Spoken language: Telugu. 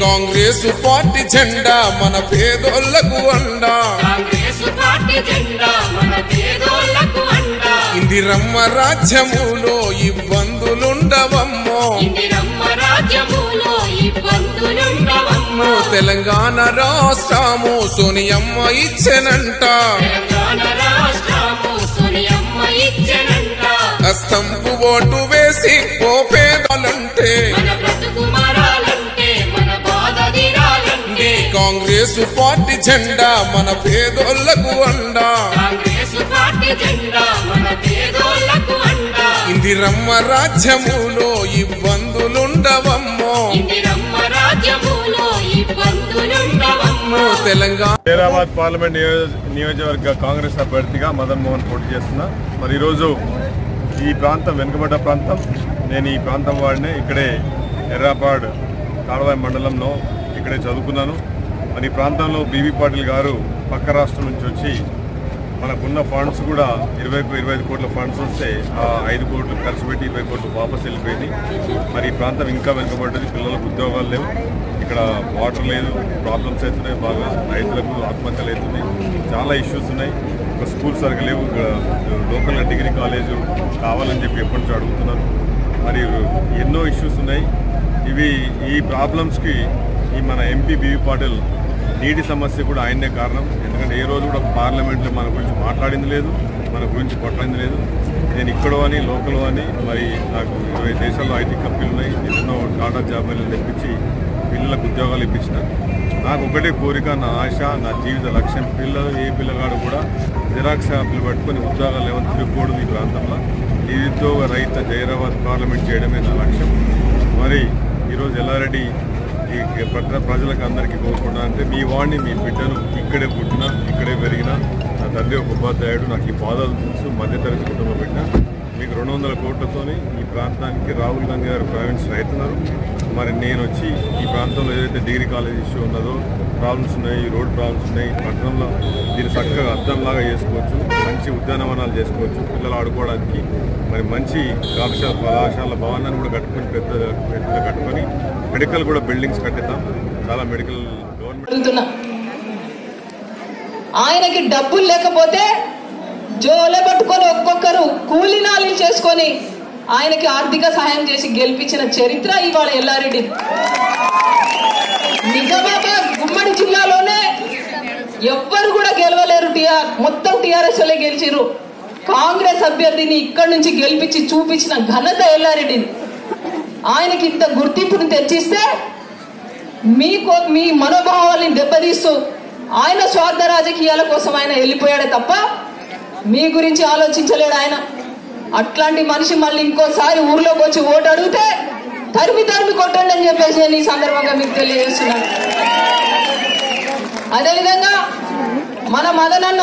కాంగ్రెస్ పార్టీ జెండా మన పేదోళ్లకు అండా ఇందిరమ్మ రాజ్యములో ఇబ్బందులుండవమ్మో తెలంగాణ రాష్ట్రము సోనియమ్మ ఇచ్చెనంట అస్తంపు ఓటు వేసి ఓ పేదలంటే కాంగ్రెస్ పార్టీ జెండా మన పేదోళ్లకు అండా ఇందిరమ్మ రాజ్యములో ఇబ్బందులుండవమ్మో తెలంగాణ హైదరాబాద్ పార్లమెంట్ నియోజకవర్గ కాంగ్రెస్ అభ్యర్థిగా మదన్ మోహన్ పోటీ చేస్తున్నా. మరి ఈరోజు ఈ ప్రాంతం వెనుకబడ్డ ప్రాంతం, నేను ఈ ప్రాంతం వాడినే, ఇక్కడే ఎర్రాపాడ్ తాడవాయి మండలంలో ఇక్కడే చదువుకున్నాను. మరి ఈ ప్రాంతంలో బీబీ పాటిల్ గారు పక్క రాష్ట్రం నుంచి వచ్చి మనకున్న ఫండ్స్ కూడా 25 కోట్ల ఫండ్స్ వస్తే ఆ 5 కోట్లు ఖర్చు పెట్టి 20 కోట్లు వాపస్ వెళ్ళిపోయింది. మరి ఈ ప్రాంతం ఇంకా వెనుకబడ్డది, పిల్లలకు ఉద్యోగాలు లేవు, ఇక్కడ వాటర్ లేదు, ప్రాబ్లమ్స్ అవుతున్నాయి, బాగా రైతులకు ఆత్మహత్యలు అవుతున్నాయి, చాలా ఇష్యూస్ ఉన్నాయి. ఒక స్కూల్ సరిగ్గా లేవు, లోకల్గా డిగ్రీ కాలేజు కావాలని చెప్పి ఎప్పటి నుంచో అడుగుతున్నారు. మరి ఎన్నో ఇష్యూస్ ఉన్నాయి. ఈ ప్రాబ్లమ్స్కి ఈ మన ఎంపీ బీబీ పాటిల్ నీటి సమస్య కూడా ఆయనే కారణం. ఎందుకంటే ఏ రోజు కూడా పార్లమెంట్లో మన గురించి మాట్లాడింది లేదు, మన గురించి కొట్లాడింది లేదు. నేను ఇక్కడో అని లోకల్ అని, మరి నాకు 20 దేశాల్లో ఐటీ కంపెనీలు ఉన్నాయి, ఎన్నో టాటా జాబ్లు తెప్పించి పిల్లలకు ఉద్యోగాలు ఇప్పించిన. నాకు ఒకటే కోరిక, నా ఆశ, నా జీవిత లక్ష్యం, ఏ పిల్లగాడు కూడా జిరాక్స్ షాపులు పట్టుకొని ఉద్యోగాలు ఏమైనా తిరగకూడదు. ఈ ప్రాంతంలో నిరుద్యోగ రహిత హైదరాబాద్ పార్లమెంట్ చేయడమే నా లక్ష్యం. మరి ఈరోజు ఎల్లారెడ్డి ఈ ప్రజలకు అందరికీ కోరుకున్నా అంటే, మీ వాడిని, మీ బిడ్డను ఇక్కడే పుట్టినా, ఇక్కడే పెరిగినా, నా తండ్రి ఒక ఉపాధ్యాయుడు, నాకు ఈ బాధలు తెలుసు, మధ్యతరగతి కుటుంబం బిడ్డ. మీకు 200 కోట్లతోని ఈ ప్రాంతానికి రాహుల్ గాంధీ గారు ప్రైవేట్ అవుతున్నారు. మరి నేను వచ్చి ఈ ప్రాంతంలో ఏదైతే డిగ్రీ కాలేజ్ ఇష్యూ ఉన్నదో, ప్రాబ్లమ్స్ ఉన్నాయి, రోడ్ ప్రాబ్లమ్స్ ఉన్నాయి, పట్టణంలో దీన్ని చక్కగా అద్దంలాగా చేసుకోవచ్చు, మంచి ఉద్యానవనాలు చేసుకోవచ్చు, పిల్లలు ఆడుకోవడానికి. మరి మంచి కళాశాల భవనాన్ని కూడా కట్టుకొని పెద్దగా కట్టుకొని మెడికల్ కూడా బిల్డింగ్స్ కట్టిద్దాం. చాలా మెడికల్ గవర్నమెంట్ ఆయనకి డబ్బులు లేకపోతే జోలే పట్టుకొని ఒక్కొక్కరు కూలీనాలు చేసుకొని ఆయనకి ఆర్థిక సహాయం చేసి గెలిపించిన చరిత్ర ఇవాళ ఎల్లారెడ్డి. నిజామాబాద్ ఉమ్మడి జిల్లాలోనే ఎవ్వరు కూడా గెలవలేరు, మొత్తం టీఆర్ఎస్ వాళ్ళే గెలిచిరు. కాంగ్రెస్ అభ్యర్థిని ఇక్కడి నుంచి గెలిపించి చూపించిన ఘనత ఎల్లారెడ్డిది. ఆయనకి ఇంత గుర్తింపుని తెచ్చిస్తే మీ మనోభావాల్ని దెబ్బతీస్తూ ఆయన స్వార్థ రాజకీయాల కోసం ఆయన వెళ్ళిపోయాడే తప్ప మీ గురించి ఆలోచించలేడు ఆయన. అట్లాంటి మనిషి మళ్ళీ ఇంకోసారి ఊర్లోకి వచ్చి ఓటు అడిగితే తరిమి కొట్టండి అని చెప్పేసి నేను ఈ సందర్భంగా మీకు తెలియజేస్తున్నాను. అదేవిధంగా మన మదనన్న